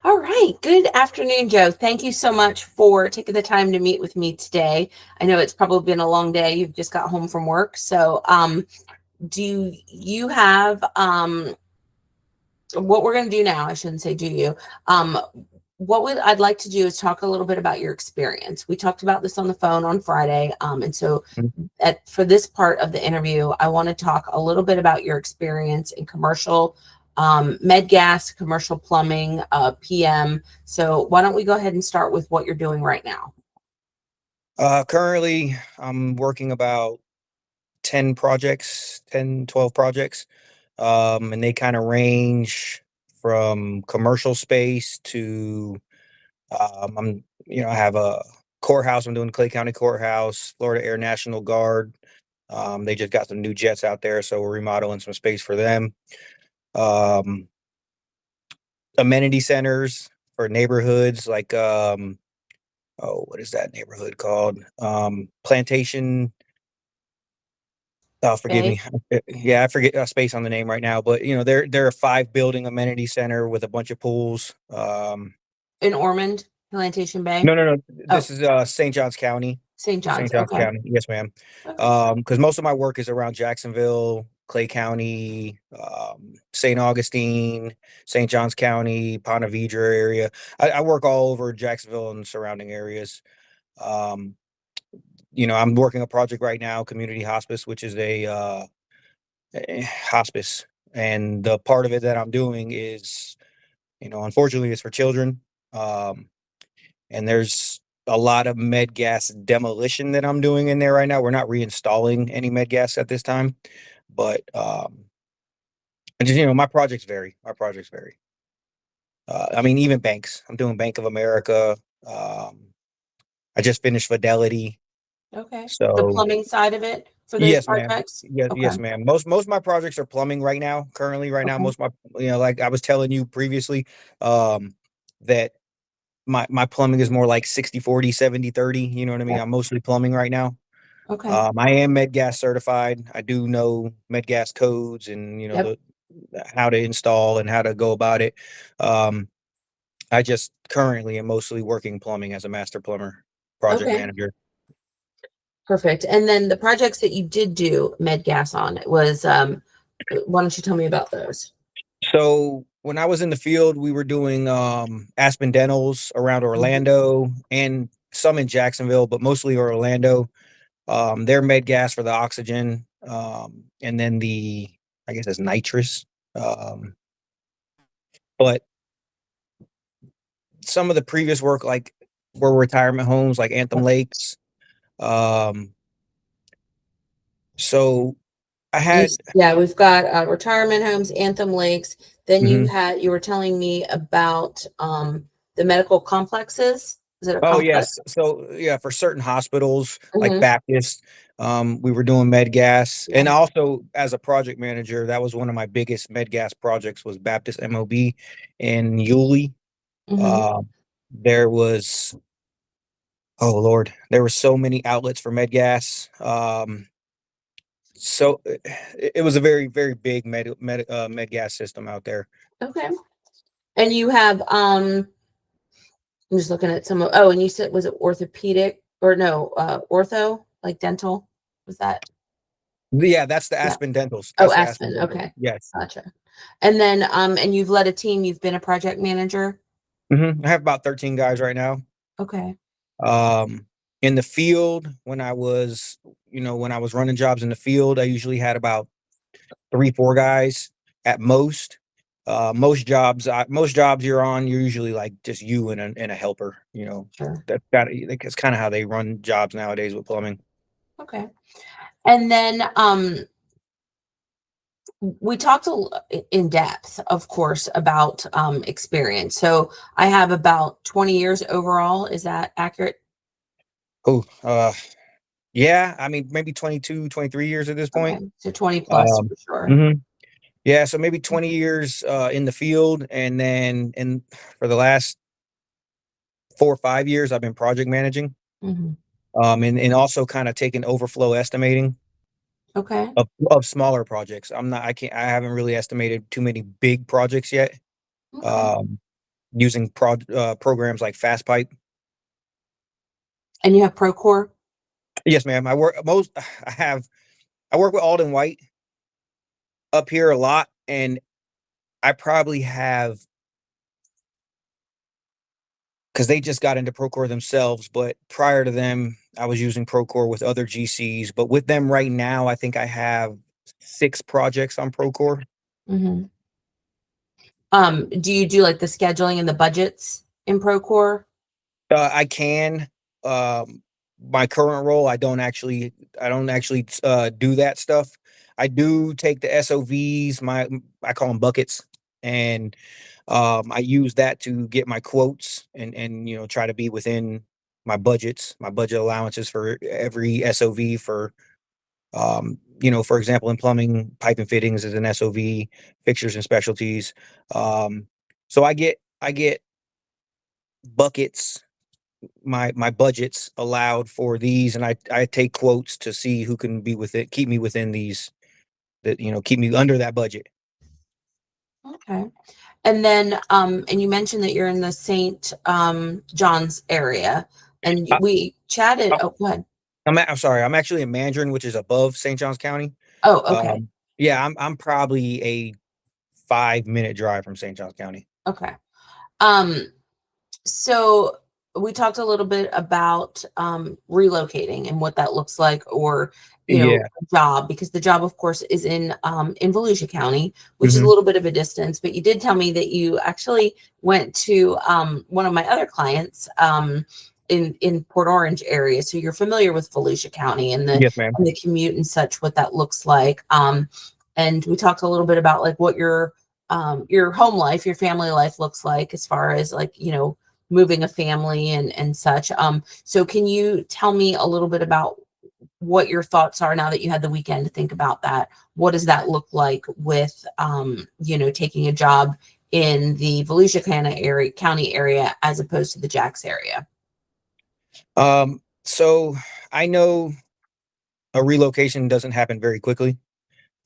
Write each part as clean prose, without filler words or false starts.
All right. Good afternoon, Joe. Thank you so much for taking the time to meet with me today. I know it's probably been a long day. You've just got home from work. So, do you have what we're going to do now? I shouldn't say do you. Um, I'd like to do is talk a little bit about your experience. We talked about this on the phone on Friday, and so Mhm. for this part of the interview, I want to talk a little bit about your experience in commercial med gas, commercial plumbing, PM. So why don't we go ahead and start with what you're doing right now? Currently, I'm working about 10 projects, 10, 12 projects. And they kind of range from commercial space to, I have a courthouse. I'm doing Clay County Courthouse, Florida Air National Guard. They just got some new jets out there, so we're remodeling some space for them. Um, Amenity centers for neighborhoods like, what is that neighborhood called? Plantation. Oh, forgive Okay. me. Yeah, I forget space on the name right now, but they're a 5 building amenity center with a bunch of pools. In Ormond, Plantation Bay. No, no, no. Oh, This is St. Johns County. St. John's. St. Johns Okay. County. Yes, ma'am. Okay. Because most of my work is around Jacksonville, Clay County, St. Augustine, St. Johns County, Ponte Vedra area. I work all over Jacksonville and surrounding areas. Um, I'm working a project right now, community hospice, which is a hospice, and the part of it that I'm doing is, unfortunately, it's for children. Um, and there's a lot of med gas demolition that I'm doing in there right now. We're not reinstalling any med gas at this time, but and just my projects vary. Our projects vary. I mean, even banks. I'm doing Bank of America. Um, I just finished Fidelity. Okay. The So plumbing side of it for those yes, ma'am. projects. Yes, Okay. yes, ma'am. Most of my projects are plumbing right now. Currently, right now, Okay. most of my, like I was telling you previously, um, that my plumbing is more like 60/40, 70/30. You know what I mean? Yep. I'm mostly plumbing right now. Okay. I am MedGas certified. I do know MedGas codes and Yep. the how to install and how to go about it. Um, I just currently am mostly working plumbing as a master plumber, project Okay. manager. Perfect. And then the projects that you did do med gas on was why don't you tell me about those? So when I was in the field, we were doing Aspen Dentals around Mhm. Orlando and some in Jacksonville, but mostly Orlando. Their med gas for the oxygen, and then the I guess it's nitrous. Um, but some of the previous work, like were retirement homes, like Anthem Lakes. Um, so I had. Yeah, we've got retirement homes, Anthem Lakes. Then Mhm. you were telling me about the medical complexes. Is it a Oh complex? yes, so yeah, for certain hospitals like Hmm. Baptist, we were doing med gas, Yeah. and also as a project manager, that was one of my biggest med gas projects was Baptist MOB in Yulee. Hmm. Um, there was Oh Lord, there were so many outlets for med gas. So it was a very, very big med gas system out there. Okay. And you have I'm just looking at oh, and you said was it orthopedic or no, ortho, like dental? Was that Yeah, that's the yeah. Aspen Dentals. Oh, That's the Aspen Aspen. Dentals. Okay. Yes. Gotcha. And then and you've led a team, you've been a project manager. I have about 13 guys right now. Okay. Um, in the field, when I was running jobs in the field, I usually had about 3, 4 guys at most. Most jobs you're usually like just you and a helper. Sure. That's kind of how they run jobs nowadays with plumbing. Okay. And then we talked in depth, of course, about experience. So I have about 20 years overall. Is that accurate? Oh, yeah. I mean, maybe 22, 23 years at this Okay. point. So 20 plus Um, for sure. mhm. Yeah, so maybe 20 years in the field, and then for the last 4 or 5 years, I've been project managing. Hmm. And also kind of taking overflow estimating Okay. of smaller projects. I haven't really estimated too many big projects yet. Okay. Um, using programs like FastPipe. And you have Procore? Yes, ma'am. I work with Alden White up here a lot, and I probably have, because they just got into Procore themselves, but prior to them, I was using Procore with other GCs. But with them right now, I think I have 6 projects on Procore. Mm-hmm. Do you do like the scheduling and the budgets in Procore? I can. My current role, I don't actually do that stuff. I do take the SOVs, I call them buckets, and I use that to get my quotes and try to be within my budget allowances for every SOV for for example, in plumbing, pipe and fittings is an SOV, fixtures and specialties. So I get buckets, my budgets allowed for these, and I take quotes to see who can be within, keep me within these, that keep me under that budget. Okay. And then, and you mentioned that you're in the St. John's area, and Uh, we chatted. uh, Oh, go ahead. I'm sorry. I'm actually in Mandarin, which is above St. Johns County. Oh, okay. Yeah, I'm probably a 5-minute drive from St. Johns County. Okay. So we talked a little bit about relocating and what that looks like, or Yeah. job, because the job, of course, is in Volusia County, which is a Mhm. little bit of a distance. But you did tell me that you actually went to one of my other clients in Port Orange area, so you're familiar with Volusia County and Yes, ma'am. the commute and such, what that looks like. And we talked a little bit about like what your home life, your family life looks like, as far as like moving a family and such. So can you tell me a little bit about what your thoughts are now that you had the weekend to think about that? What does that look like with taking a job in the Volusia County area as opposed to the Jax area? So I know a relocation doesn't happen very quickly.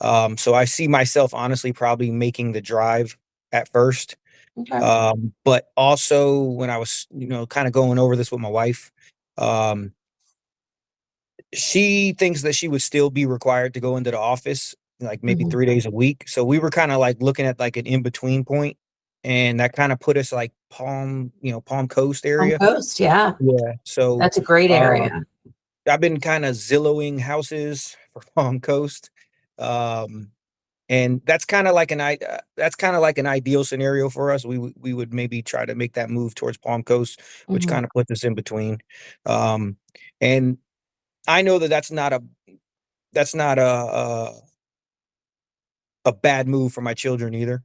So I see myself honestly probably making the drive at first. Okay. But also when I was, kind of going over this with my wife, um, she thinks that she would still be required to go into the office like maybe Mhm. 3 days a week. So we were kind of like looking at like an in-between point, and that kind of put us like Palm Coast On area. Coast, yeah, Yeah. So that's a great uh area. I've been kind of Zillowing houses for Palm Coast. Um and that's kind of like an ideal scenario for us. We would maybe try to make that move towards Palm Coast, which Mhm. kind of puts us in between. Um and I know that that's not a bad move for my children either.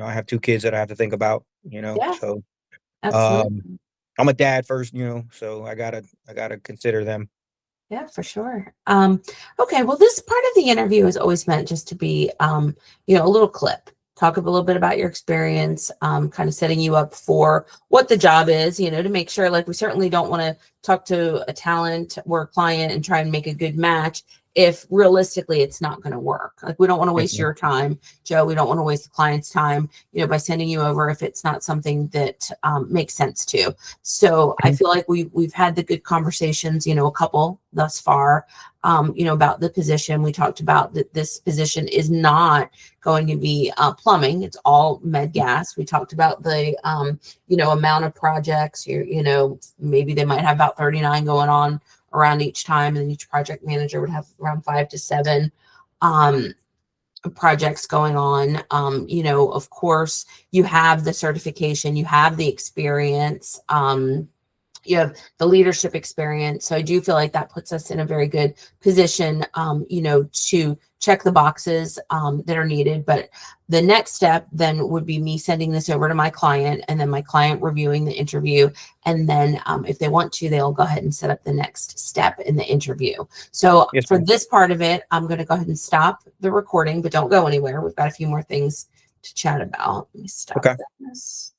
I have 2 kids that I have to think about, Yeah, so um absolutely. I'm a dad first, so I gotta consider them. Yeah, for sure. Okay, well, this part of the interview is always meant just to be, a little clip. Talk a little bit about your experience, kind of setting you up for what the job is, to make sure, like, we certainly don't want to talk to a talent or a client and try and make a good match if realistically it's not going to work. Like, we don't want to Yes, waste ma'am. your time, Joe. We don't want to waste the client's time, by sending you over if it's not something that makes sense to. So I Mhm. feel like we've had the good conversations, a couple thus far, about the position. We talked about that this position is not going to be plumbing; it's all med gas. We talked about the amount of projects. Maybe they might have about 39 going on around each time, and each project manager would have around 5 to 7 um, projects going on. Of course, you have the certification, you have the experience, you have the leadership experience. So I do feel like that puts us in a very good position, to check the boxes that are needed. But the next step then would be me sending this over to my client, and then my client reviewing the interview. And then if they want to, they'll go ahead and set up the next step in the interview. So Yes, for ma'am. this part of it, I'm going to go ahead and stop the recording, but don't go anywhere. We've got a few more things to chat about. Let me stop Okay. this.